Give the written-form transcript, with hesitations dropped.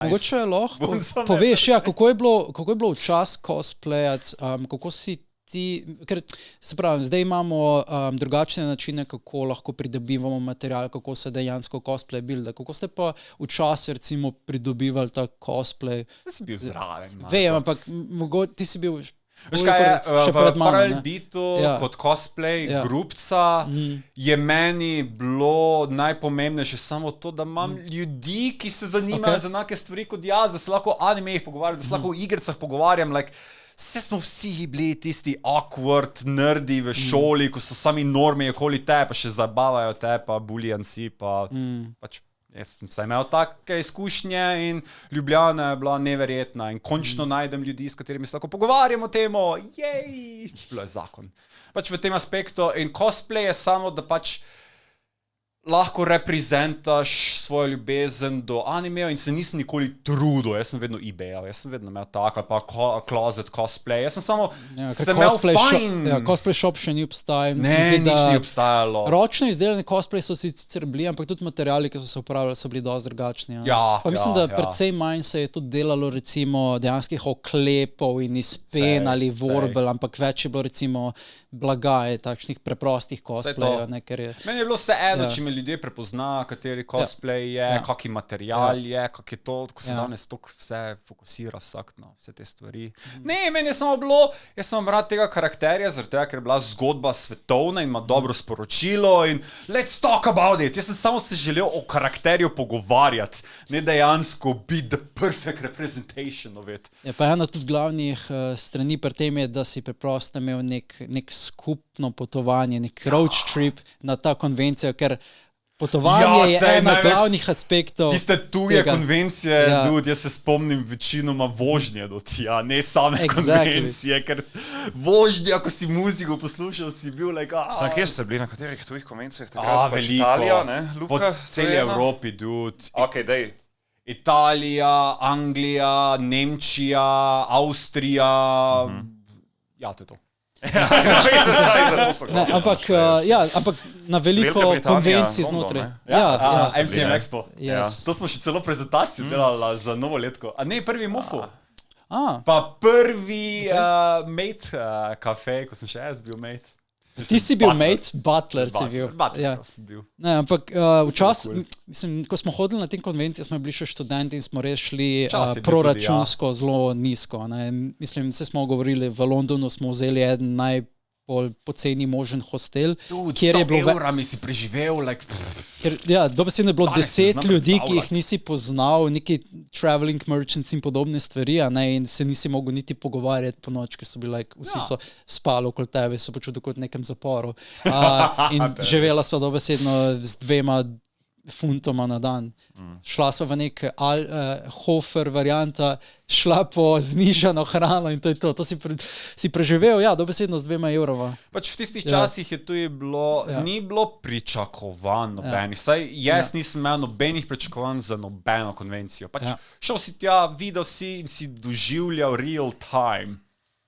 Mogoče lahko poveš, kako je bilo včas cosplayati, kako si ti, ker se pravi, zdaj imamo drugačne načine, kako lahko pridobivamo material, kako se dejansko cosplay builda. Kako ste pa včasih recimo pridobivali ta cosplay? Ti si bil zraven. Vem, ampak ti si bil... Veš kaj je, v Paralbitu kot cosplay grupca je meni bilo najpomembnejše samo to, da imam ljudi, ki se zanimajo za enake stvari kot jaz, da se lahko o animejih pogovarjam, da se lahko o igricah pogovarjam, vse smo vsi bili tisti awkward nerdi v šoli, ko so sami normi okoli te, pa še zabavajo te, pa bulijanci, pa pač jaz sem vsaj imel take izkušnje in Ljubljana je bila neverjetna in končno najdem ljudi, s katerimi se lahko pogovarjamo o temo, jej, bilo je zakon. Pač v tem aspektu in cosplay je samo, da pač lahko reprezentaš svojo ljubezen do animeja in se nisem nikoli trudil, jaz sem vedno eBayal, jaz sem vedno imel tak, ali pa closet cosplay, jaz sem samo sem imel fajn. Cosplay shop še ni obstajal. Nič ni obstajalo. Ročno izdelani cosplay so sicer bili, ampak tudi materiali, ki so se uporabljali, so bili dosti drugačni. Pa mislim, da precej manj se je tudi delalo recimo dejanskih oklepov in izpen ali vorbel, ampak več je bilo recimo blaga, takšnih preprostih cosplayov. Meni je bilo vse eno, če me ljudje prepozna, kateri cosplay je, kaký material je, kak je to, ko se danes toliko vse fokusira vsak na vse te stvari. Ne, meni je samo bilo, jaz sem rad tega karakterja, zaradi tega, ker je bila zgodba svetovna in ima dobro sporočilo in let's talk about it. Jaz sem samo se želel o karakterju pogovarjati, ne dejansko be the perfect representation of it. Pa ena tudi glavnih strani pri tem je, da si preprosto imel nek skupno potovanje, nek road trip na ta konvencijo, ker potovanje je ena glavnih aspektov. Tiste tuje konvencije, jaz se spomnim večinoma vožnje do tja, ne same konvencije, ker vožnje, ako si muziko poslušal, si bil Sam, kje ste bili, na katerih tujih konvencijah? Veliko. Italija, ne? Po celi Evropi, dude. Ok, dej. Italija, Anglija, Nemčija, Avstrija, to je to. Ampak na veliko konvencij znotraj. MCM Expo. To smo še celo prezentacijo delali za novoletko. A ne, prvi MUFO. Pa prvi mate kafe, ko sem še jaz bil mate. Ti si bil mate, butler si bil. Butler sem bil. Ne, ampak včasih, mislim, ko smo hodili na tem konvenciji, smo bili še študenti in smo res šli proračunsko zelo nizko. Mislim, se smo govorili, v Londonu smo vzeli eden najbolj poceni možen hostel. Dude, 100 evrami si preživel, dobesedno je bilo 10 ljudi, ki jih nisi poznal, neki traveling merchants in podobne stvari, in se nisi mogel niti pogovarjati po noč, ker so bili vsi so spali okoli tebe, se počutil kot v nekem zaporu. In živela sva dobesedno z 2 funtoma na dan. Šla sva v nek Hofer varianta, šla po znižano hrano in to je to. To si preživel, dobesedno z 2 evrova. Pač v tistih časih je tu ni bilo pričakovanj nobenih. Saj jaz nisem imel nobenih pričakovanj za nobeno konvencijo. Pač šel si tja, videl si in si doživljal real time.